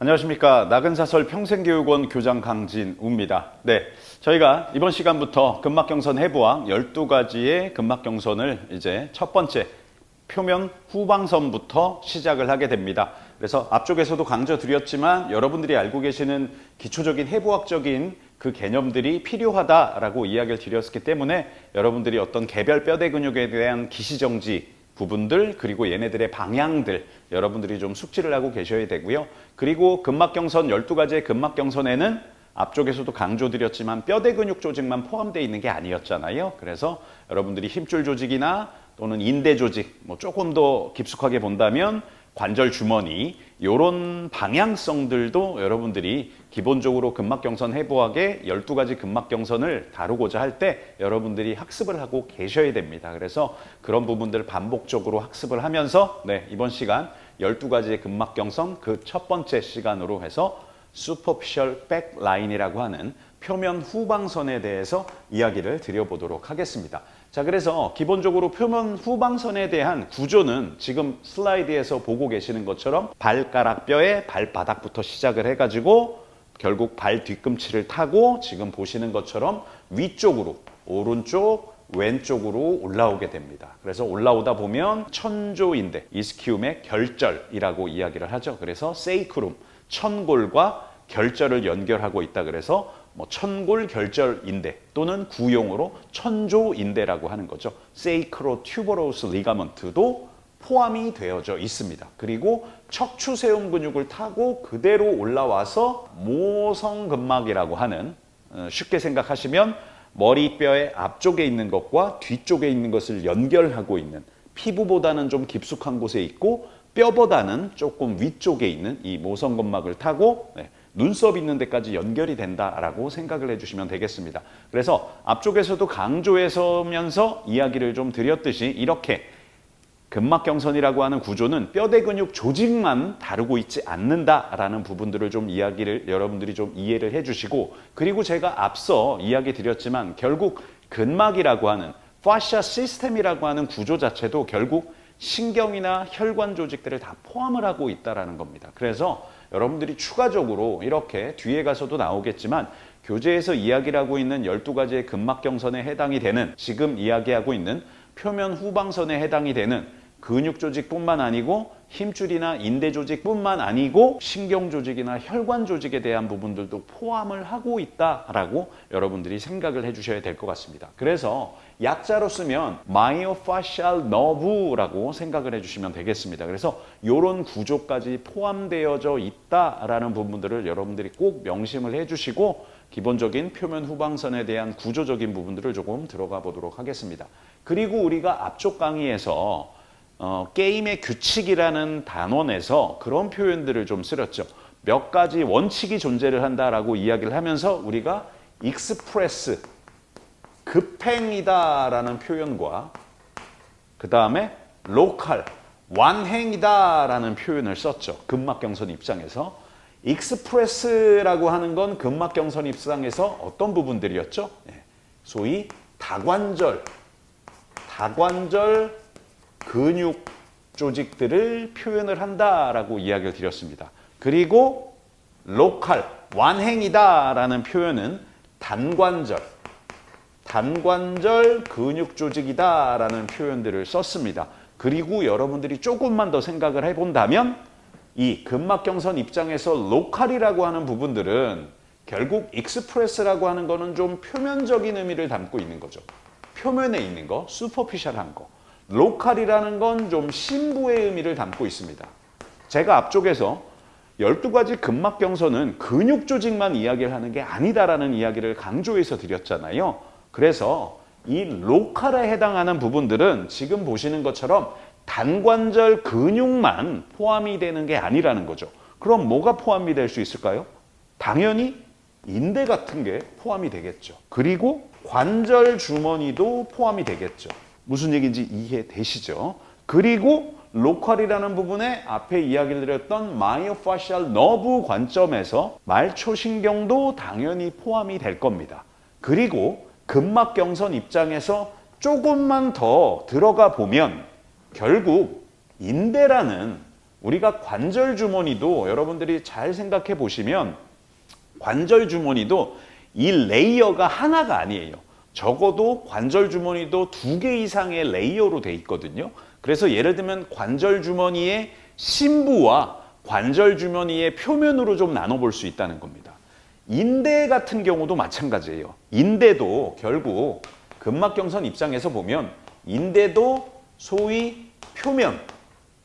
안녕하십니까. 나근사설 평생교육원 교장 강진우입니다. 네, 저희가 이번 시간부터 근막경선 해부학 12가지의 근막경선을 이제 첫 번째 표면 후방선부터 시작을 하게 됩니다. 그래서 앞쪽에서도 강조드렸지만 여러분들이 알고 계시는 기초적인 해부학적인 그 개념들이 필요하다라고 이야기를 드렸기 때문에 여러분들이 어떤 개별 뼈대 근육에 대한 기시정지 부분들 그리고 얘네들의 방향들 여러분들이 좀 숙지를 하고 계셔야 되고요. 그리고 근막경선 12가지의 근막경선에는 앞쪽에서도 강조드렸지만 뼈대 근육 조직만 포함되어 있는 게 아니었잖아요. 그래서 여러분들이 힘줄 조직이나 또는 인대 조직 뭐 조금 더 깊숙하게 본다면 관절 주머니 이런 방향성들도 여러분들이 기본적으로 근막경선 해부학의 12가지 근막경선을 다루고자 할 때 여러분들이 학습을 하고 계셔야 됩니다. 그래서 그런 부분들 반복적으로 학습을 하면서 이번 시간 12가지의 근막경선 그 첫 번째 시간으로 해서 Superficial Back Line이라고 하는 표면 후방선에 대해서 이야기를 드려보도록 하겠습니다. 자, 그래서 기본적으로 표면 후방선에 대한 구조는 지금 슬라이드에서 보고 계시는 것처럼 발가락뼈의 발바닥부터 시작을 해가지고 결국 발 뒤꿈치를 타고 지금 보시는 것처럼 위쪽으로 오른쪽 왼쪽으로 올라오게 됩니다. 그래서 올라오다 보면 천조인대 이스키움의 결절이라고 이야기를 하죠. 그래서 세이크룸 천골과 결절을 연결하고 있다. 그래서 천골 결절인대 또는 구용어로 천조인대라고 하는 거죠. 세이크로튜버로스 리가먼트도 포함이 되어져 있습니다. 그리고 척추세움 근육을 타고 그대로 올라와서 모성근막이라고 하는 쉽게 생각하시면 머리뼈의 앞쪽에 있는 것과 뒤쪽에 있는 것을 연결하고 있는 피부보다는 좀 깊숙한 곳에 있고 뼈보다는 조금 위쪽에 있는 이 모성근막을 타고 눈썹 있는 데까지 연결이 된다라고 생각을 해주시면 되겠습니다. 그래서 앞쪽에서도 강조해서면서 이야기를 좀 드렸듯이 이렇게 근막경선이라고 하는 구조는 뼈대 근육 조직만 다루고 있지 않는다라는 부분들을 좀 이야기를 여러분들이 좀 이해를 해주시고 그리고 제가 앞서 이야기 드렸지만 결국 근막이라고 하는 파시아 시스템이라고 하는 구조 자체도 결국 신경이나 혈관 조직들을 다 포함을 하고 있다는 겁니다. 그래서 여러분들이 추가적으로 이렇게 뒤에 가서도 나오겠지만 교재에서 이야기를 하고 있는 12가지의 근막경선에 해당이 되는 지금 이야기하고 있는 표면 후방선에 해당이 되는 근육 조직뿐만 아니고 힘줄이나 인대 조직뿐만 아니고 신경 조직이나 혈관 조직에 대한 부분들도 포함을 하고 있다라고 여러분들이 생각을 해주셔야 될 것 같습니다. 그래서 약자로 쓰면 myofascial nerve라고 생각을 해주시면 되겠습니다. 그래서 이런 구조까지 포함되어져 있다라는 부분들을 여러분들이 꼭 명심을 해주시고 기본적인 표면 후방선에 대한 구조적인 부분들을 조금 들어가 보도록 하겠습니다. 그리고 우리가 앞쪽 강의에서 게임의 규칙이라는 단원에서 그런 표현들을 좀 쓰렸죠. 몇 가지 원칙이 존재를 한다라고 이야기를 하면서 우리가 익스프레스, 급행이다라는 표현과 그 다음에 로컬, 완행이다라는 표현을 썼죠. 근막경선 입장에서. 익스프레스라고 하는 건 근막경선 입장에서 어떤 부분들이었죠? 소위 다관절 근육 조직들을 표현을 한다라고 이야기를 드렸습니다. 그리고 로컬, 완행이다라는 표현은 단관절 근육 조직이다라는 표현들을 썼습니다. 그리고 여러분들이 조금만 더 생각을 해본다면 이 근막경선 입장에서 로컬이라고 하는 부분들은 결국 익스프레스라고 하는 거는 좀 표면적인 의미를 담고 있는 거죠. 표면에 있는 거, 슈퍼피셜한 거. 로컬이라는 건 좀 심부의 의미를 담고 있습니다. 제가 앞쪽에서 12가지 근막경선은 근육 조직만 이야기를 하는 게 아니다라는 이야기를 강조해서 드렸잖아요. 그래서 이 로컬에 해당하는 부분들은 지금 보시는 것처럼 단관절 근육만 포함이 되는 게 아니라는 거죠. 그럼 뭐가 포함이 될 수 있을까요? 당연히 인대 같은 게 포함이 되겠죠. 그리고 관절 주머니도 포함이 되겠죠. 무슨 얘기인지 이해되시죠? 그리고 로컬이라는 부분에 앞에 이야기를 드렸던 마이오파시알 너브 관점에서 말초신경도 당연히 포함이 될 겁니다. 그리고 근막경선 입장에서 조금만 더 들어가 보면 결국 인대라는 우리가 관절 주머니도 여러분들이 잘 생각해 보시면 관절 주머니도 이 레이어가 하나가 아니에요. 적어도 관절 주머니도 2개 이상의 레이어로 돼 있거든요. 그래서 예를 들면 관절 주머니의 심부와 관절 주머니의 표면으로 좀 나눠볼 수 있다는 겁니다. 인대 같은 경우도 마찬가지예요. 인대도 결국 근막경선 입장에서 보면 인대도 소위 표면,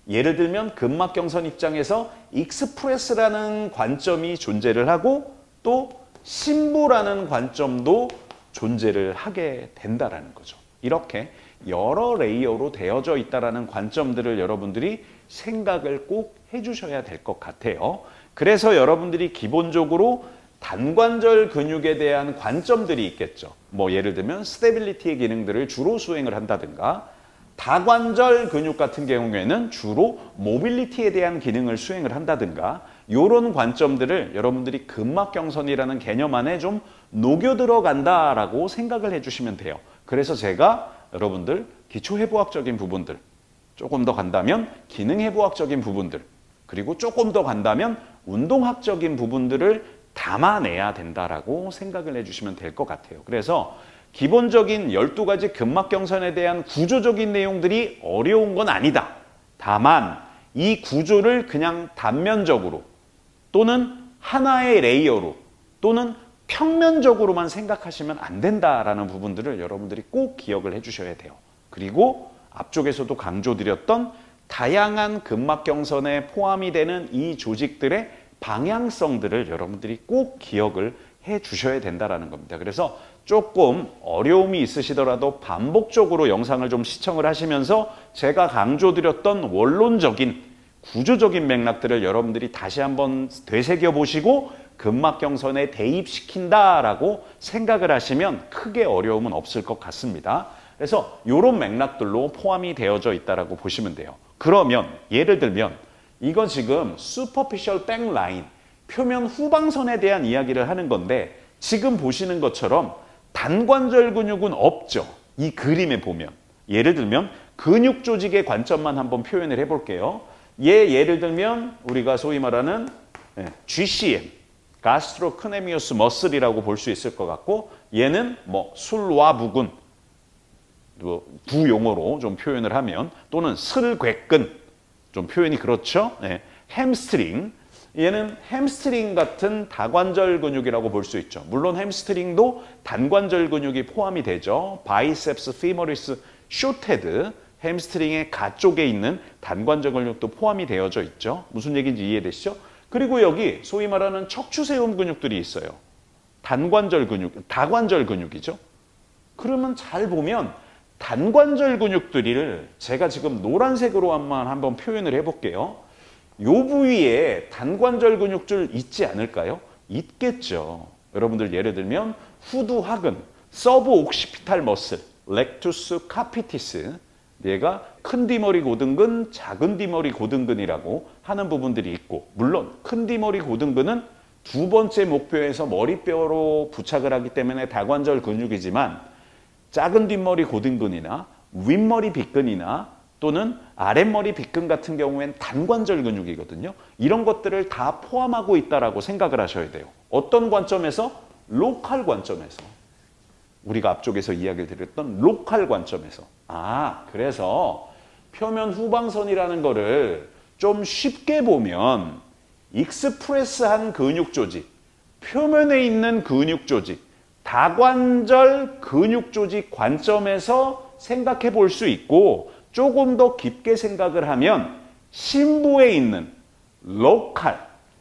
예를 들면 근막경선 입장에서 익스프레스라는 관점이 존재를 하고 또 심부라는 관점도 존재를 하게 된다라는 거죠. 이렇게 여러 레이어로 되어져 있다라는 관점들을 여러분들이 생각을 꼭 해주셔야 될 것 같아요. 그래서 여러분들이 기본적으로 단관절 근육에 대한 관점들이 있겠죠. 뭐 예를 들면 스테빌리티의 기능들을 주로 수행을 한다든가, 다관절 근육 같은 경우에는 주로 모빌리티에 대한 기능을 수행을 한다든가, 이런 관점들을 여러분들이 근막경선이라는 개념 안에 좀 녹여 들어간다라고 생각을 해주시면 돼요. 그래서 제가 여러분들 기초해부학적인 부분들, 조금 더 간다면 기능해부학적인 부분들, 그리고 조금 더 간다면 운동학적인 부분들을 담아내야 된다라고 생각을 해주시면 될 것 같아요. 그래서 기본적인 12가지 근막경선에 대한 구조적인 내용들이 어려운 건 아니다. 다만 이 구조를 그냥 단면적으로 또는 하나의 레이어로 또는 평면적으로만 생각하시면 안 된다라는 부분들을 여러분들이 꼭 기억을 해주셔야 돼요. 그리고 앞쪽에서도 강조드렸던 다양한 근막경선에 포함이 되는 이 조직들의 방향성들을 여러분들이 꼭 기억을 해 주셔야 된다는 겁니다. 그래서 조금 어려움이 있으시더라도 반복적으로 영상을 좀 시청을 하시면서 제가 강조드렸던 원론적인 구조적인 맥락들을 여러분들이 다시 한번 되새겨 보시고 근막경선에 대입시킨다라고 생각을 하시면 크게 어려움은 없을 것 같습니다. 그래서 이런 맥락들로 포함이 되어져 있다라고 보시면 돼요. 그러면 예를 들면 이건 지금 슈퍼피셜 백라인, 표면 후방선에 대한 이야기를 하는 건데 지금 보시는 것처럼 단관절 근육은 없죠. 이 그림에 보면. 예를 들면 근육 조직의 관점만 한번 표현을 해볼게요. 예를 들면 우리가 소위 말하는 GCM, 가스트로크네미우스 머슬이라고 볼 수 있을 것 같고, 얘는 뭐 술와부근, 부용어로 좀 표현을 하면, 또는 슬궤근, 좀 표현이 그렇죠. 햄스트링, 얘는 햄스트링 같은 다관절 근육이라고 볼 수 있죠. 물론 햄스트링도 단관절 근육이 포함이 되죠. 바이셉스 피머리스 쇼테드, 햄스트링의 가쪽에 있는 단관절 근육도 포함이 되어져 있죠. 무슨 얘기인지 이해되시죠? 그리고 여기 소위 말하는 척추세움 근육들이 있어요. 단관절 근육, 다관절 근육이죠. 그러면 잘 보면 단관절 근육들을 제가 지금 노란색으로 한번 표현을 해볼게요. 요 부위에 단관절 근육줄 있지 않을까요? 있겠죠. 여러분들 예를 들면 후두하근, 서브 옥시피탈 머슬, 렉투스 카피티스, 얘가 큰 뒤머리 고등근, 작은 뒤머리 고등근이라고 하는 부분들이 있고, 물론 큰 뒤머리 고등근은 두 번째 목표에서 머리뼈로 부착을 하기 때문에 다관절 근육이지만, 작은 뒷머리 고등근이나 윗머리 빗근이나 또는 아랫머리 빗근 같은 경우엔 단관절 근육이거든요. 이런 것들을 다 포함하고 있다라고 생각을 하셔야 돼요. 어떤 관점에서? 로컬 관점에서. 우리가 앞쪽에서 이야기를 드렸던 로컬 관점에서. 그래서 표면 후방선이라는 거를 좀 쉽게 보면 익스프레스한 근육 조직, 표면에 있는 근육 조직, 다관절 근육 조직 관점에서 생각해 볼 수 있고, 조금 더 깊게 생각을 하면 심부에 있는 로컬,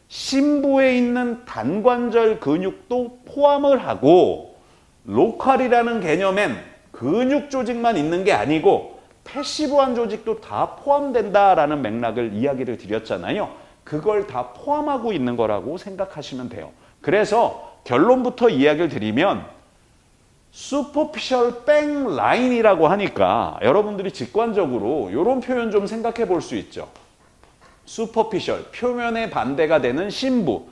심부에 있는 단관절 근육도 포함을 하고, 로컬이라는 개념엔 근육 조직만 있는 게 아니고 패시브한 조직도 다 포함된다라는 맥락을 이야기를 드렸잖아요. 그걸 다 포함하고 있는 거라고 생각하시면 돼요. 그래서 결론부터 이야기를 드리면 슈퍼피셜 백라인이라고 하니까 여러분들이 직관적으로 이런 표현 좀 생각해 볼 수 있죠. 슈퍼피셜, 표면의 반대가 되는 심부,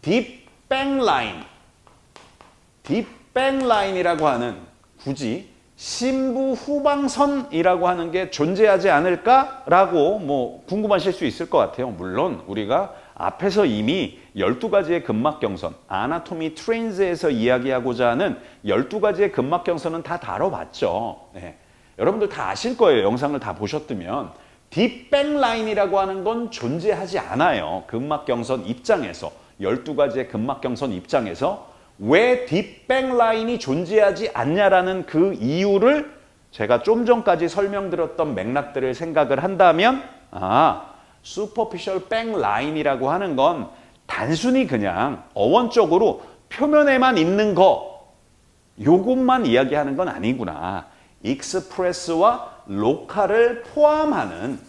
딥 백라인, 딥 백라인이라고 하는, 굳이 심부 후방선이라고 하는 게 존재하지 않을까라고 뭐 궁금하실 수 있을 것 같아요. 물론 우리가 앞에서 이미 12가지의 근막경선, 아나토미 트레인즈에서 이야기하고자 하는 12가지의 근막경선은 다 다뤄봤죠. 네. 여러분들 다 아실 거예요. 영상을 다 보셨다면. 딥백 라인이라고 하는 건 존재하지 않아요. 근막경선 입장에서. 12가지의 근막경선 입장에서. 왜 딥백 라인이 존재하지 않냐라는 그 이유를 제가 좀 전까지 설명드렸던 맥락들을 생각을 한다면 슈퍼피셜 백 라인이라고 하는 건 단순히 그냥 어원적으로 표면에만 있는 거 요것만 이야기하는 건 아니구나. 익스프레스와 로컬을 포함하는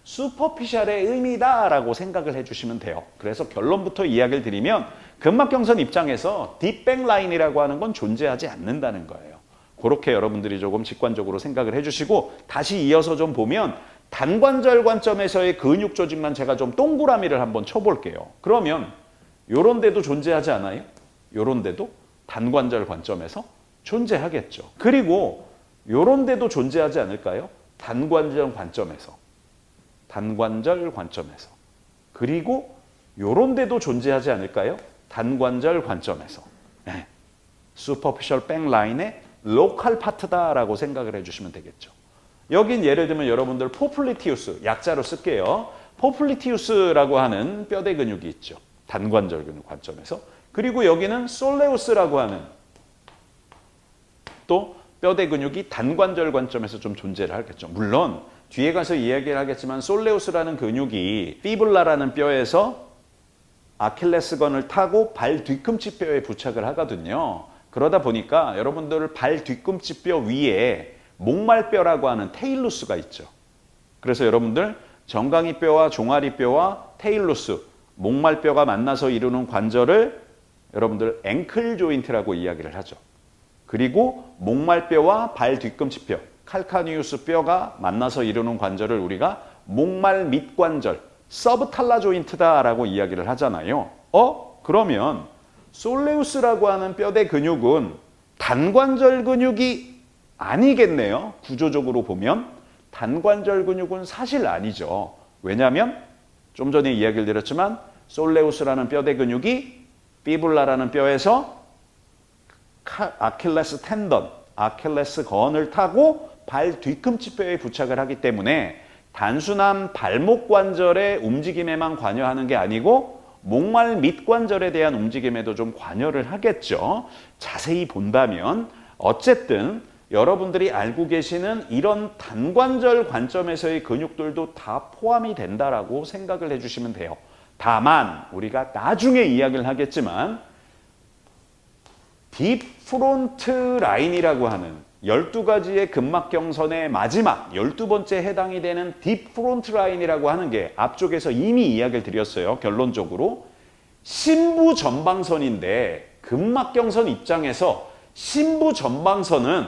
슈퍼피셜의 의미다라고 생각을 해주시면 돼요. 그래서 결론부터 이야기를 드리면 근막경선 입장에서 딥백 라인이라고 하는 건 존재하지 않는다는 거예요. 그렇게 여러분들이 조금 직관적으로 생각을 해주시고 다시 이어서 좀 보면 단관절 관점에서의 근육 조직만 제가 좀 동그라미를 한번 쳐볼게요. 그러면 요런 데도 존재하지 않아요? 요런 데도 단관절 관점에서 존재하겠죠. 그리고 요런 데도 존재하지 않을까요? 단관절 관점에서. 그리고 요런 데도 존재하지 않을까요? 단관절 관점에서. 네. 슈퍼피셜 백 라인의 로컬 파트다라고 생각을 해주시면 되겠죠. 여긴 예를 들면 여러분들 포플리티우스, 약자로 쓸게요. 포플리티우스라고 하는 뼈대 근육이 있죠. 단관절 근육 관점에서. 그리고 여기는 솔레우스라고 하는 또 뼈대 근육이 단관절 관점에서 좀 존재를 하겠죠. 물론 뒤에 가서 이야기를 하겠지만 솔레우스라는 근육이 피블라라는 뼈에서 아킬레스건을 타고 발 뒤꿈치 뼈에 부착을 하거든요. 그러다 보니까 여러분들 발 뒤꿈치 뼈 위에 목말뼈라고 하는 테일루스가 있죠. 그래서 여러분들 정강이뼈와 종아리뼈와 테일루스, 목말뼈가 만나서 이루는 관절을 여러분들 앵클 조인트라고 이야기를 하죠. 그리고 목말뼈와 발 뒤꿈치뼈, 칼카니우스 뼈가 만나서 이루는 관절을 우리가 목말 밑관절, 서브탈라 조인트다라고 이야기를 하잖아요. 그러면 솔레우스라고 하는 뼈대 근육은 단관절 근육이 아니겠네요. 구조적으로 보면 단관절 근육은 사실 아니죠. 왜냐하면 좀 전에 이야기를 드렸지만 솔레우스라는 뼈대 근육이 피블라라는 뼈에서 아킬레스 텐던, 아킬레스 건을 타고 발 뒤꿈치 뼈에 부착을 하기 때문에 단순한 발목 관절의 움직임에만 관여하는 게 아니고 목말 밑관절에 대한 움직임에도 좀 관여를 하겠죠. 자세히 본다면 어쨌든 여러분들이 알고 계시는 이런 단관절 관점에서의 근육들도 다 포함이 된다라고 생각을 해주시면 돼요. 다만 우리가 나중에 이야기를 하겠지만 딥 프론트 라인이라고 하는 12가지의 근막경선의 마지막 12번째 해당이 되는 딥 프론트 라인이라고 하는 게 앞쪽에서 이미 이야기를 드렸어요. 결론적으로 심부 전방선인데 근막경선 입장에서 심부 전방선은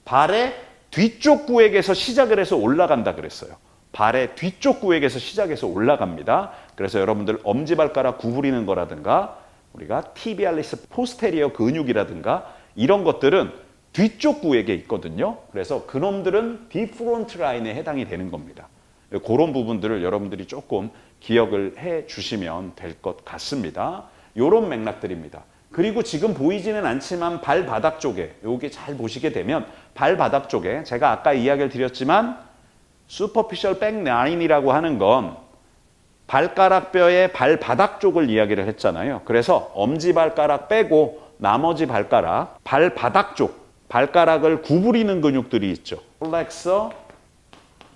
발의 뒤쪽 구획에서 시작을 해서 올라간다 그랬어요. 발의 뒤쪽 구획에서 시작해서 올라갑니다. 그래서 여러분들 엄지발가락 구부리는 거라든가 우리가 티비알리스 포스테리어 근육이라든가 이런 것들은 뒤쪽 구획에 있거든요. 그래서 그놈들은 딥프론트 라인에 해당이 되는 겁니다. 그런 부분들을 여러분들이 조금 기억을 해 주시면 될 것 같습니다. 이런 맥락들입니다. 그리고 지금 보이지는 않지만 발바닥 쪽에 여기 잘 보시게 되면 발바닥 쪽에 제가 아까 이야기를 드렸지만 슈퍼피셜 백 라인이라고 하는 건 발가락뼈의 발바닥 쪽을 이야기를 했잖아요. 그래서 엄지발가락 빼고 나머지 발가락, 발바닥 쪽, 발가락을 구부리는 근육들이 있죠. 플렉서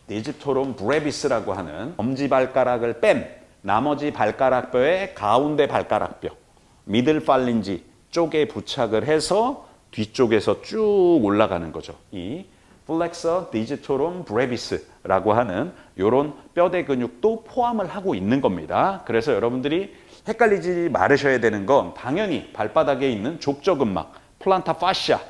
디지토룸 브레비스라고 하는 엄지발가락을 뺀 나머지 발가락뼈의 가운데 발가락뼈, 미들 팔린지 쪽에 부착을 해서 뒤쪽에서 쭉 올라가는 거죠. 이 플렉서 디지토룸 브레비스라고 하는 이런 뼈대 근육도 포함을 하고 있는 겁니다. 그래서 여러분들이 헷갈리지 말으셔야 되는 건 당연히 발바닥에 있는 족저근막, 플란타 파시아,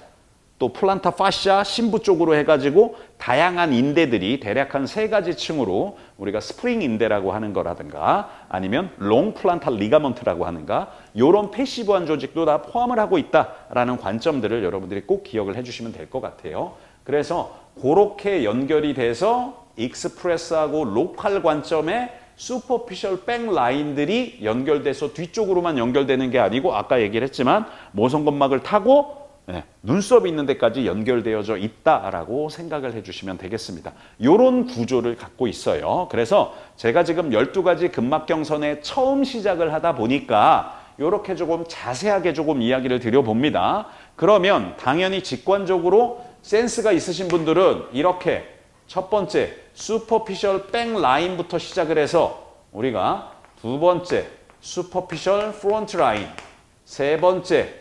또 플란타 파시아 심부 쪽으로 해가지고 다양한 인대들이 대략 한 3가지 층으로 우리가 스프링 인대라고 하는 거라든가 아니면 롱 플란타 리가먼트라고 하는가 이런 패시브한 조직도 다 포함을 하고 있다라는 관점들을 여러분들이 꼭 기억을 해주시면 될 것 같아요. 그래서 그렇게 연결이 돼서 익스프레스하고 로컬 관점에 슈퍼피셜 백 라인들이 연결돼서 뒤쪽으로만 연결되는 게 아니고 아까 얘기를 했지만 모성건막을 타고 눈썹이 있는 데까지 연결되어져 있다라고 생각을 해주시면 되겠습니다. 이런 구조를 갖고 있어요. 그래서 제가 지금 12가지 근막경선에 처음 시작을 하다 보니까 이렇게 조금 자세하게 조금 이야기를 드려봅니다. 그러면 당연히 직관적으로 센스가 있으신 분들은 이렇게 첫 번째 슈퍼피셜 백 라인부터 시작을 해서 우리가 두 번째 슈퍼피셜 프론트 라인, 세 번째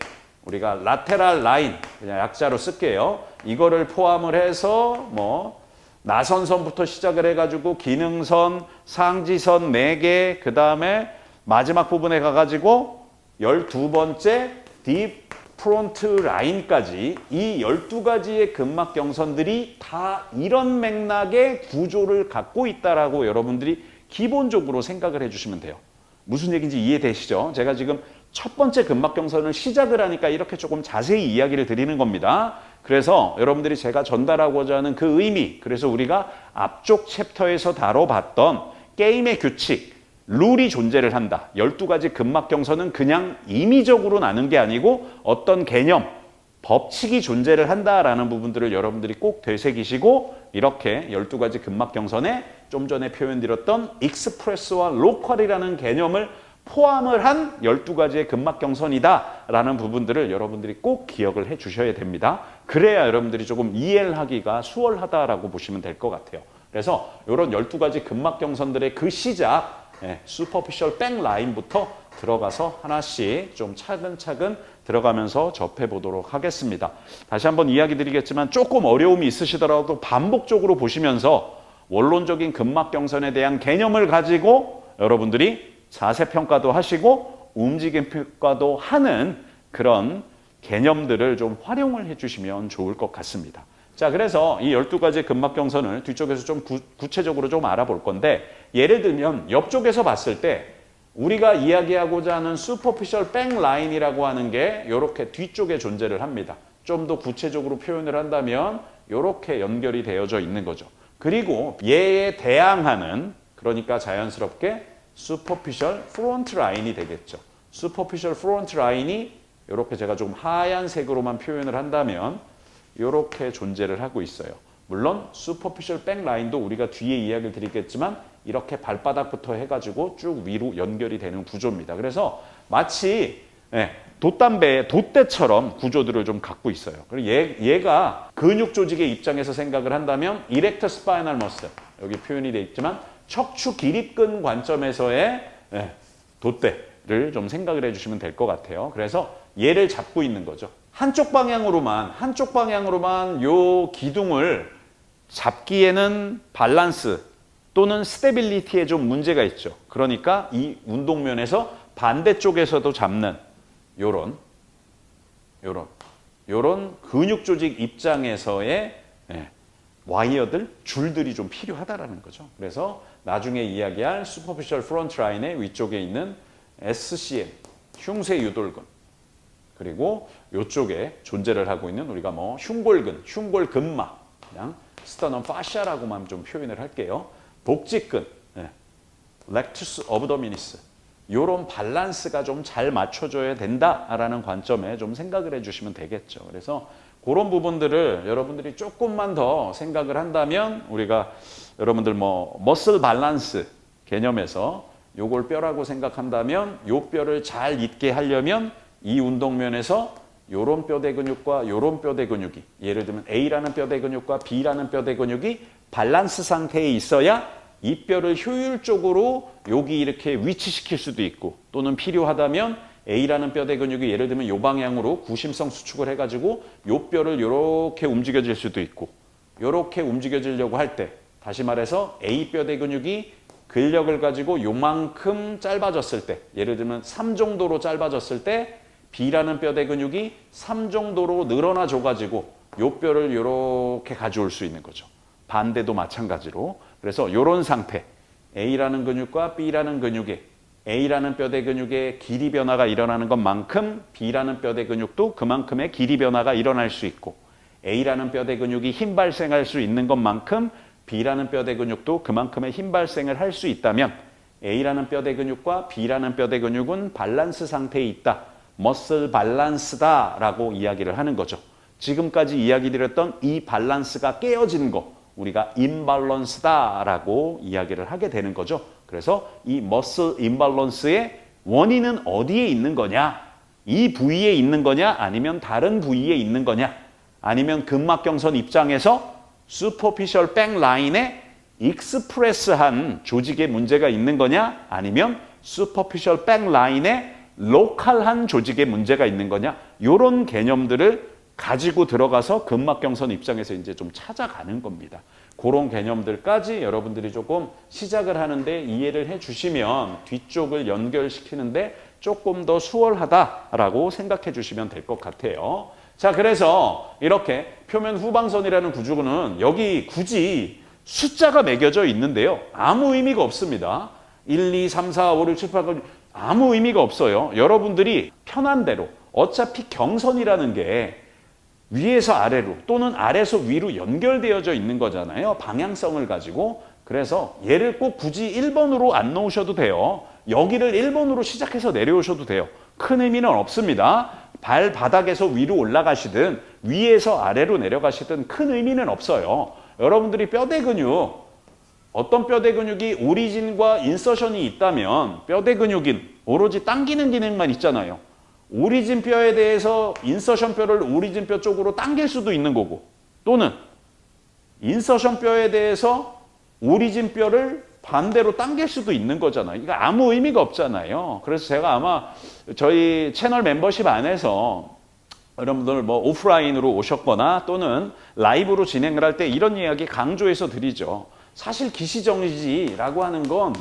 우리가 라테랄 라인, 그냥 약자로 쓸게요. 이거를 포함을 해서 뭐 나선선부터 시작을 해가지고 기능선, 상지선 4개, 그 다음에 마지막 부분에 가가지고 12번째 딥 프론트 라인까지 이 12가지의 근막경선들이 다 이런 맥락의 구조를 갖고 있다라고 여러분들이 기본적으로 생각을 해주시면 돼요. 무슨 얘기인지 이해되시죠? 제가 지금 첫 번째 근막경선을 시작을 하니까 이렇게 조금 자세히 이야기를 드리는 겁니다. 그래서 여러분들이 제가 전달하고자 하는 그 의미, 그래서 우리가 앞쪽 챕터에서 다뤄봤던 게임의 규칙, 룰이 존재를 한다. 12가지 근막경선은 그냥 임의적으로 나는 게 아니고 어떤 개념, 법칙이 존재를 한다라는 부분들을 여러분들이 꼭 되새기시고 이렇게 12가지 근막경선에 좀 전에 표현드렸던 익스프레스와 로컬이라는 개념을 포함을 한 12가지의 근막경선이다라는 부분들을 여러분들이 꼭 기억을 해 주셔야 됩니다. 그래야 여러분들이 조금 이해를 하기가 수월하다라고 보시면 될 것 같아요. 그래서 이런 12가지 근막경선들의 그 시작, 슈퍼피셜 백 라인부터 들어가서 하나씩 좀 차근차근 들어가면서 접해보도록 하겠습니다. 다시 한번 이야기 드리겠지만 조금 어려움이 있으시더라도 반복적으로 보시면서 원론적인 근막경선에 대한 개념을 가지고 여러분들이 자세평가도 하시고 움직임평가도 하는 그런 개념들을 좀 활용을 해주시면 좋을 것 같습니다. 자, 그래서 이 12가지 근막경선을 뒤쪽에서 좀 구체적으로 좀 알아볼 건데 예를 들면 옆쪽에서 봤을 때 우리가 이야기하고자 하는 슈퍼피셜 백 라인이라고 하는 게 이렇게 뒤쪽에 존재를 합니다. 좀 더 구체적으로 표현을 한다면 이렇게 연결이 되어져 있는 거죠. 그리고 얘에 대항하는 그러니까 자연스럽게 슈퍼피셜 프론트 라인이 되겠죠. 슈퍼피셜 프론트 라인이 이렇게 제가 좀 하얀색으로만 표현을 한다면 이렇게 존재를 하고 있어요. 물론 슈퍼피셜 백 라인도 우리가 뒤에 이야기를 드리겠지만 이렇게 발바닥부터 해가지고 쭉 위로 연결이 되는 구조입니다. 그래서 마치 돛담배의 돛대처럼 구조들을 좀 갖고 있어요. 그리고 얘가 근육 조직의 입장에서 생각을 한다면 이렉터 스파이널 머슬 여기 표현이 되어 있지만 척추 기립근 관점에서의 돛대를 좀 생각을 해주시면 될 것 같아요. 그래서 얘를 잡고 있는 거죠. 한쪽 방향으로만 요 기둥을 잡기에는 밸런스 또는 스테빌리티에 좀 문제가 있죠. 그러니까 이 운동면에서 반대쪽에서도 잡는 요런 근육 조직 입장에서의 와이어들, 줄들이 좀 필요하다라는 거죠. 그래서 나중에 이야기할 슈퍼피셜 프론트 라인의 위쪽에 있는 SCM, 흉쇄 유돌근, 그리고 이쪽에 존재를 하고 있는 우리가 뭐 흉골근, 흉골근막, 그냥 스터넘 파시아라고만 좀 표현을 할게요. 복직근, 렉투스 어브도미니스, 이런 밸런스가 좀 잘 맞춰줘야 된다라는 관점에 좀 생각을 해주시면 되겠죠. 그래서 그런 부분들을 여러분들이 조금만 더 생각을 한다면 우리가 여러분들 뭐 머슬 밸런스 개념에서 요걸 뼈라고 생각한다면 요 뼈를 잘 있게 하려면 이 운동면에서 요런 뼈대 근육과 요런 뼈대 근육이 예를 들면 A라는 뼈대 근육과 B라는 뼈대 근육이 밸런스 상태에 있어야 이 뼈를 효율적으로 여기 이렇게 위치시킬 수도 있고 또는 필요하다면 A라는 뼈대 근육이 예를 들면 요 방향으로 구심성 수축을 해가지고 요 뼈를 이렇게 움직여질 수도 있고 이렇게 움직여지려고 할 때 다시 말해서 A 뼈대 근육이 근력을 가지고 요만큼 짧아졌을 때 예를 들면 3 정도로 짧아졌을 때 B라는 뼈대 근육이 3 정도로 늘어나 줘가지고 요 뼈를 이렇게 가져올 수 있는 거죠. 반대도 마찬가지로. 그래서 이런 상태, A라는 근육과 B라는 근육에 A라는 뼈대 근육의 길이 변화가 일어나는 것만큼 B라는 뼈대 근육도 그만큼의 길이 변화가 일어날 수 있고, A라는 뼈대 근육이 힘 발생할 수 있는 것만큼 B라는 뼈대 근육도 그만큼의 힘 발생을 할 수 있다면 A라는 뼈대 근육과 B라는 뼈대 근육은 밸런스 상태에 있다. 머슬 밸런스다라고 이야기를 하는 거죠. 지금까지 이야기 드렸던 이 밸런스가 깨어진 거, 우리가 임밸런스다라고 이야기를 하게 되는 거죠. 그래서 이 머슬 임밸런스의 원인은 어디에 있는 거냐? 이 부위에 있는 거냐? 아니면 다른 부위에 있는 거냐? 아니면 근막경선 입장에서 슈퍼피셜 백 라인에 익스프레스한 조직에 문제가 있는 거냐? 아니면 슈퍼피셜 백 라인에 로컬한 조직에 문제가 있는 거냐? 이런 개념들을 가지고 들어가서 근막경선 입장에서 이제 좀 찾아가는 겁니다. 그런 개념들까지 여러분들이 조금 시작을 하는데 이해를 해주시면 뒤쪽을 연결시키는데 조금 더 수월하다라고 생각해 주시면 될 것 같아요. 자, 그래서 이렇게 표면 후방선이라는 구조는 여기 굳이 숫자가 매겨져 있는데요. 아무 의미가 없습니다. 1, 2, 3, 4, 5, 6, 7, 8, 9 아무 의미가 없어요. 여러분들이 편한 대로 어차피 경선이라는 게 위에서 아래로 또는 아래에서 위로 연결되어져 있는 거잖아요. 방향성을 가지고. 그래서 얘를 꼭 굳이 1번으로 안 놓으셔도 돼요. 여기를 1번으로 시작해서 내려오셔도 돼요. 큰 의미는 없습니다. 발바닥에서 위로 올라가시든 위에서 아래로 내려가시든 큰 의미는 없어요. 여러분들이 뼈대 근육, 어떤 뼈대 근육이 오리진과 인서션이 있다면 뼈대 근육인 오로지 당기는 기능만 있잖아요. 오리진 뼈에 대해서 인서션 뼈를 오리진 뼈 쪽으로 당길 수도 있는 거고, 또는 인서션 뼈에 대해서 오리진 뼈를 반대로 당길 수도 있는 거잖아요. 이거 아무 의미가 없잖아요. 그래서 제가 아마 저희 채널 멤버십 안에서 여러분들 뭐 오프라인으로 오셨거나 또는 라이브로 진행을 할 때 이런 이야기 강조해서 드리죠. 사실 기시정지라고 하는 건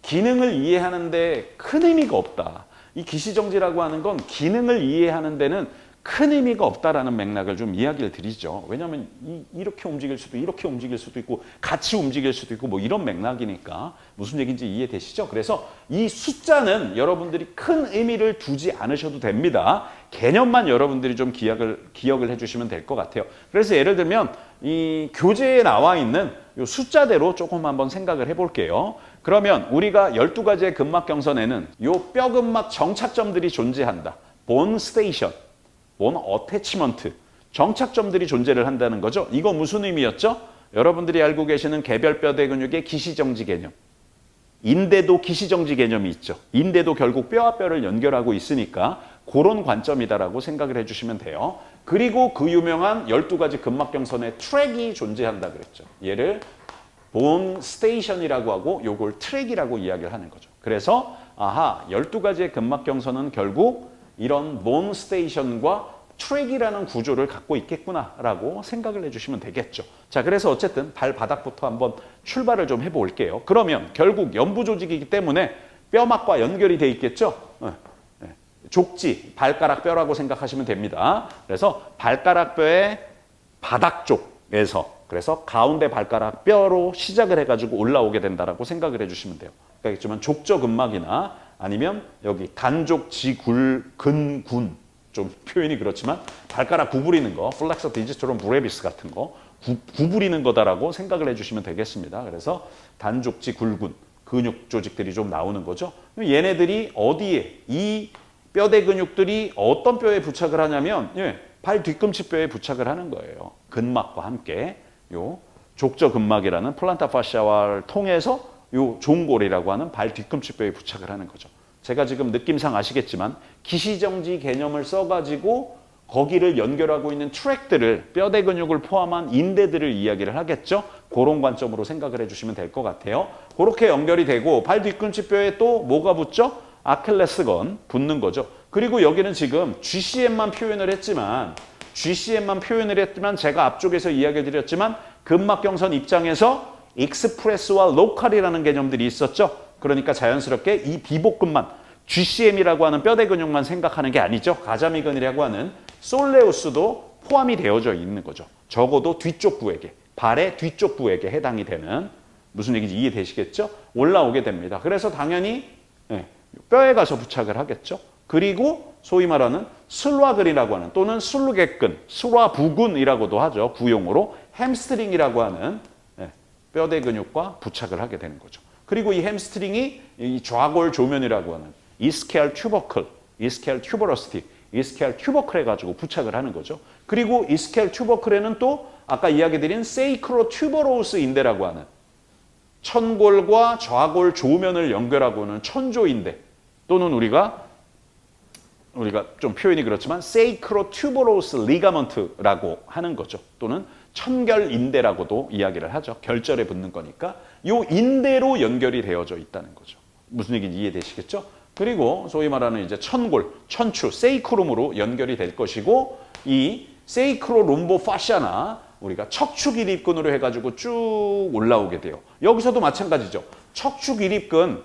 기능을 이해하는데 큰 의미가 없다. 이 기시정지라고 하는 건 기능을 이해하는 데는 큰 의미가 없다라는 맥락을 좀 이야기를 드리죠. 왜냐하면 이렇게 움직일 수도 이렇게 움직일 수도 있고 같이 움직일 수도 있고 뭐 이런 맥락이니까 무슨 얘기인지 이해되시죠? 그래서 이 숫자는 여러분들이 큰 의미를 두지 않으셔도 됩니다. 개념만 여러분들이 좀 기억을 해주시면 될 것 같아요. 그래서 예를 들면 이 교재에 나와 있는 이 숫자대로 조금 한번 생각을 해볼게요. 그러면 우리가 12가지의 근막경선에는 이 뼈근막 정착점들이 존재한다. 본 스테이션, 본 어태치먼트, 정착점들이 존재를 한다는 거죠. 이거 무슨 의미였죠? 여러분들이 알고 계시는 개별뼈대 근육의 기시정지 개념. 인대도 기시정지 개념이 있죠. 인대도 결국 뼈와 뼈를 연결하고 있으니까 그런 관점이다라고 생각을 해주시면 돼요. 그리고 그 유명한 12가지 근막경선의 트랙이 존재한다 그랬죠. 얘를 본 스테이션이라고 하고 요걸 트랙이라고 이야기를 하는 거죠. 그래서 12가지의 근막경선은 결국 이런 본 스테이션과 트랙이라는 구조를 갖고 있겠구나라고 생각을 해주시면 되겠죠. 자, 그래서 어쨌든 발바닥부터 한번 출발을 좀 해볼게요. 그러면 결국 연부 조직이기 때문에 뼈막과 연결이 돼 있겠죠. 족지, 발가락 뼈라고 생각하시면 됩니다. 그래서 발가락 뼈의 바닥 쪽에서 그래서 가운데 발가락 뼈로 시작을 해가지고 올라오게 된다라고 생각을 해주시면 돼요. 그러니까 족저근막이나 아니면 여기 단족, 지굴, 근군 좀 표현이 그렇지만 발가락 구부리는 거, 플렉서 디지토럼 브레비스 같은 거 구부리는 거다라고 생각을 해주시면 되겠습니다. 그래서 단족지, 굴군, 근육 조직들이 좀 나오는 거죠. 얘네들이 어디에 이 뼈대 근육들이 어떤 뼈에 부착을 하냐면 발 뒤꿈치 뼈에 부착을 하는 거예요. 근막과 함께 요 족저근막이라는 플란타 파시아를 통해서 요 종골이라고 하는 발 뒤꿈치 뼈에 부착을 하는 거죠. 제가 지금 느낌상 아시겠지만 기시정지 개념을 써가지고 거기를 연결하고 있는 트랙들을 뼈대 근육을 포함한 인대들을 이야기를 하겠죠. 그런 관점으로 생각을 해주시면 될 것 같아요. 그렇게 연결이 되고 발 뒤꿈치 뼈에 또 뭐가 붙죠? 아킬레스건 붙는 거죠. 그리고 여기는 지금 GCM만 표현을 했지만 제가 앞쪽에서 이야기 드렸지만 근막경선 입장에서 익스프레스와 로컬이라는 개념들이 있었죠. 그러니까 자연스럽게 이 비복근만 GCM이라고 하는 뼈대 근육만 생각하는 게 아니죠. 가자미근이라고 하는 솔레우스도 포함이 되어져 있는 거죠. 적어도 뒤쪽 부에게, 발의 뒤쪽 부에게 해당이 되는, 무슨 얘기인지 이해되시겠죠? 올라오게 됩니다. 그래서 당연히 뼈에 가서 부착을 하겠죠. 그리고 소위 말하는 슬와근이라고 하는, 또는 슬루객근, 슬와부근이라고도 하죠. 구용어로 햄스트링이라고 하는 뼈대 근육과 부착을 하게 되는 거죠. 그리고 이 햄스트링이 이 좌골 조면이라고 하는 이스케알 튜버클, 이스케알 튜버러시티, 이스케알 튜버클에 가지고 부착을 하는 거죠. 그리고 이스케알 튜버클에는 또 아까 이야기드린 세이크로 튜버로우스 인대라고 하는 천골과 좌골 조면을 연결하고 있는 천조인대, 또는 우리가 좀 표현이 그렇지만 세이크로 튜버로우스 리가먼트라고 하는 거죠. 또는 천결인대라고도 이야기를 하죠. 결절에 붙는 거니까 이 인대로 연결이 되어져 있다는 거죠. 무슨 얘기인지 이해되시겠죠? 그리고 소위 말하는 이제 천골, 천추, 세이크룸으로 연결이 될 것이고, 이 세이크로 롬보 파샤나 우리가 척추기립근으로 해가지고 쭉 올라오게 돼요. 여기서도 마찬가지죠. 척추기립근은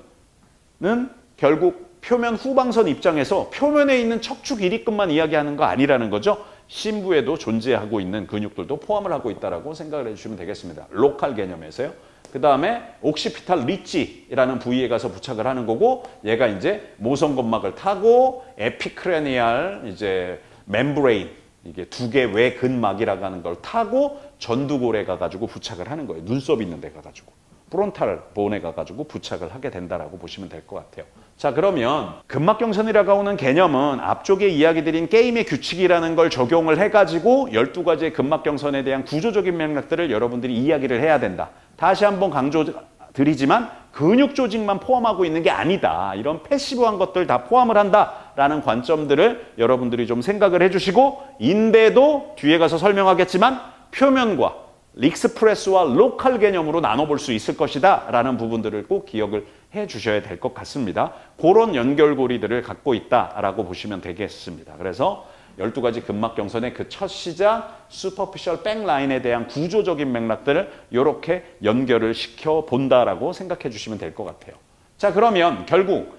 결국 표면 후방선 입장에서 표면에 있는 척추기립근만 이야기하는 거 아니라는 거죠. 심부에도 존재하고 있는 근육들도 포함을 하고 있다고 생각을 해주시면 되겠습니다. 로컬 개념에서요. 그 다음에 옥시피탈 리치라는 부위에 가서 부착을 하는 거고, 얘가 이제 모성건막을 타고 에피크레니알 이제 멤브레인, 이게 두 개 외근막이라고 하는 걸 타고 전두골에 가가지고 부착을 하는 거예요. 눈썹 있는 데 가가지고. 프론탈 본에 가가지고 부착을 하게 된다라고 보시면 될 것 같아요. 자, 그러면 근막경선이라고 하는 개념은 앞쪽에 이야기드린 게임의 규칙이라는 걸 적용을 해가지고 12가지의 근막경선에 대한 구조적인 맥락들을 여러분들이 이야기를 해야 된다. 다시 한번 강조드리지만 근육 조직만 포함하고 있는 게 아니다. 이런 패시브한 것들 다 포함을 한다라는 관점들을 여러분들이 좀 생각을 해주시고, 인대도 뒤에 가서 설명하겠지만 표면과 릭스프레스와 로컬 개념으로 나눠볼 수 있을 것이다 라는 부분들을 꼭 기억을 해 주셔야 될 것 같습니다. 그런 연결고리들을 갖고 있다라고 보시면 되겠습니다. 그래서 12가지 근막경선의 그 첫 시작, 슈퍼피셜 백라인에 대한 구조적인 맥락들을 이렇게 연결을 시켜 본다라고 생각해 주시면 될 것 같아요. 자, 그러면 결국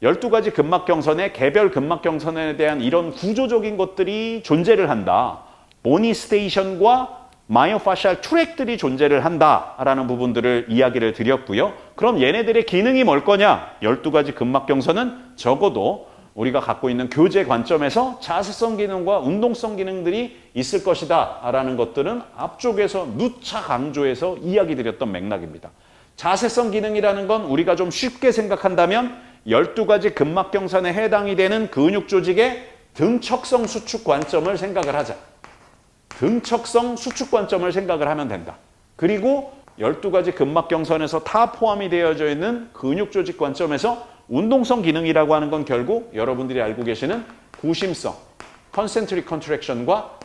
12가지 근막경선의 개별 근막경선에 대한 이런 구조적인 것들이 존재를 한다. 모니스테이션과 마이오파셜 트랙들이 존재를 한다라는 부분들을 이야기를 드렸고요. 그럼 얘네들의 기능이 뭘 거냐? 12가지 근막경선은 적어도 우리가 갖고 있는 교재 관점에서 자세성 기능과 운동성 기능들이 있을 것이다 라는 것들은 앞쪽에서 누차 강조해서 이야기 드렸던 맥락입니다. 자세성 기능이라는 건 우리가 좀 쉽게 생각한다면 12가지 근막경선에 해당이 되는 근육 조직의 등척성 수축 관점을 생각을 하자. 등척성 수축 관점을 생각을 하면 된다. 그리고 12가지 근막경선에서 다 포함이 되어져 있는 근육 조직 관점에서 운동성 기능이라고 하는 건 결국 여러분들이 알고 계시는 구심성, 컨센트릭 컨트랙션과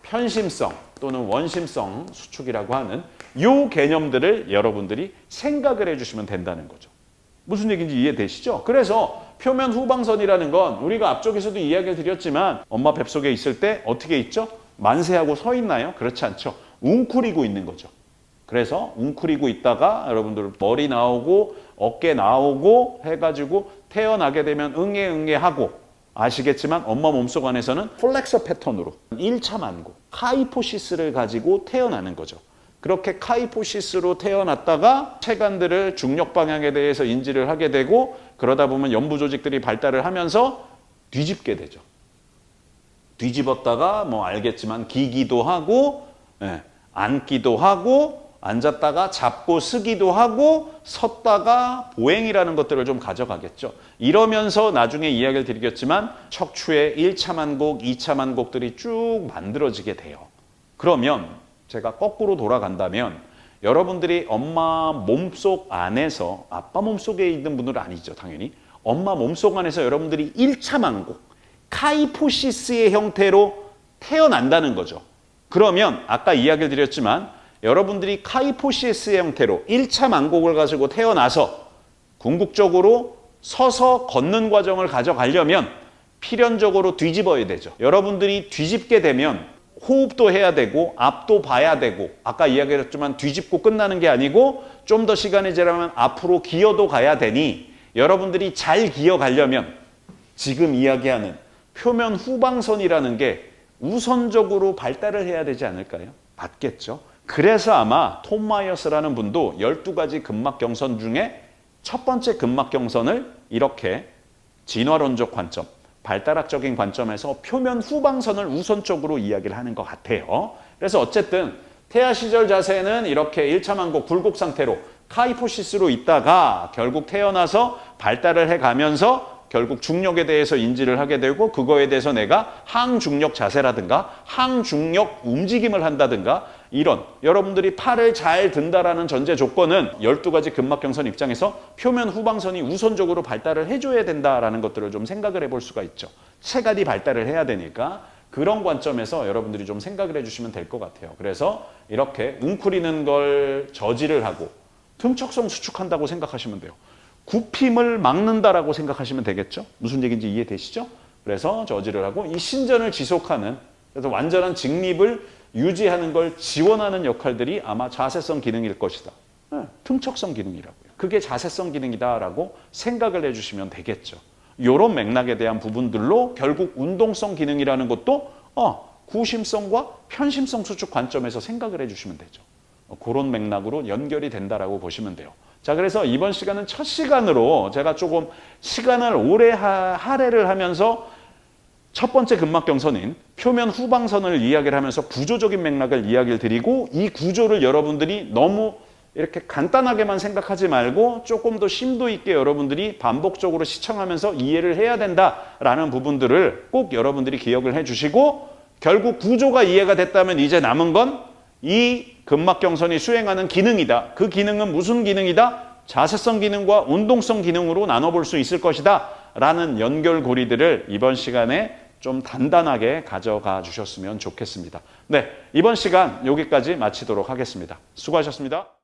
편심성 또는 원심성 수축이라고 하는 이 개념들을 여러분들이 생각을 해주시면 된다는 거죠. 무슨 얘기인지 이해되시죠? 그래서 표면 후방선이라는 건 우리가 앞쪽에서도 이야기를 드렸지만 엄마 뱃속에 있을 때 어떻게 있죠? 만세하고 서 있나요? 그렇지 않죠. 웅크리고 있는 거죠. 그래서 웅크리고 있다가 여러분들 머리 나오고 어깨 나오고 해가지고 태어나게 되면 응애 하고, 아시겠지만 엄마 몸속 안에서는 플렉서 패턴으로 1차 만고, 카이포시스를 가지고 태어나는 거죠. 그렇게 카이포시스로 태어났다가 체관들을 중력 방향에 대해서 인지를 하게 되고, 그러다 보면 연부 조직들이 발달을 하면서 뒤집게 되죠. 뒤집었다가 뭐 알겠지만 기기도 하고, 앉기도 하고, 앉았다가 잡고 쓰기도 하고, 섰다가 보행이라는 것들을 좀 가져가겠죠. 이러면서 나중에 이야기를 드리겠지만 척추의 1차 만곡, 2차 만곡들이 쭉 만들어지게 돼요. 그러면 제가 거꾸로 돌아간다면 여러분들이 엄마 몸속 안에서, 아빠 몸속에 있는 분들은 아니죠, 당연히. 엄마 몸속 안에서 여러분들이 1차 만곡, 카이포시스의 형태로 태어난다는 거죠. 그러면 아까 이야기를 드렸지만 여러분들이 카이포시스의 형태로 1차 만곡을 가지고 태어나서 궁극적으로 서서 걷는 과정을 가져가려면 필연적으로 뒤집어야 되죠. 여러분들이 뒤집게 되면 호흡도 해야 되고 앞도 봐야 되고, 아까 이야기했지만 뒤집고 끝나는 게 아니고 좀 더 시간이 지나면 앞으로 기어도 가야 되니, 여러분들이 잘 기어가려면 지금 이야기하는 표면 후방선이라는 게 우선적으로 발달을 해야 되지 않을까요? 맞겠죠. 그래서 아마 톰 마이어스라는 분도 12가지 근막경선 중에 첫 번째 근막경선을 이렇게 진화론적 관점, 발달학적인 관점에서 표면 후방선을 우선적으로 이야기를 하는 것 같아요. 그래서 어쨌든 태아 시절 자세는 이렇게 1차 만곡 굴곡 상태로 카이포시스로 있다가 결국 태어나서 발달을 해가면서 결국 중력에 대해서 인지를 하게 되고 그거에 대해서 내가 항중력 자세라든가 항중력 움직임을 한다든가 이런 여러분들이 팔을 잘 든다라는 전제 조건은 12가지 근막경선 입장에서 표면 후방선이 우선적으로 발달을 해줘야 된다라는 것들을 좀 생각을 해볼 수가 있죠. 체가디 발달을 해야 되니까 그런 관점에서 여러분들이 좀 생각을 해주시면 될 것 같아요. 그래서 이렇게 웅크리는 걸 저지를 하고 tum척성 수축한다고 생각하시면 돼요. 굽힘을 막는다라고 생각하시면 되겠죠. 무슨 얘기인지 이해되시죠? 그래서 저지를 하고 이 신전을 지속하는 그래서 완전한 직립을 유지하는 걸 지원하는 역할들이 아마 자세성 기능일 것이다. tum척성 기능이라고요. 그게 자세성 기능이다라고 생각을 해주시면 되겠죠. 이런 맥락에 대한 부분들로 결국 운동성 기능이라는 것도 구심성과 편심성 수축 관점에서 생각을 해주시면 되죠. 그런 맥락으로 연결이 된다라고 보시면 돼요. 자, 그래서 이번 시간은 첫 시간으로 제가 조금 시간을 오래 할애를 하면서 첫 번째 근막경선인 표면 후방선을 이야기를 하면서 구조적인 맥락을 이야기를 드리고 이 구조를 여러분들이 너무 이렇게 간단하게만 생각하지 말고 조금 더 심도 있게 여러분들이 반복적으로 시청하면서 이해를 해야 된다라는 부분들을 꼭 여러분들이 기억을 해주시고 결국 구조가 이해가 됐다면 이제 남은 건 이 근막경선이 수행하는 기능이다. 그 기능은 무슨 기능이다? 자세성 기능과 운동성 기능으로 나눠볼 수 있을 것이다. 라는 연결고리들을 이번 시간에 좀 단단하게 가져가 주셨으면 좋겠습니다. 네, 이번 시간 여기까지 마치도록 하겠습니다. 수고하셨습니다.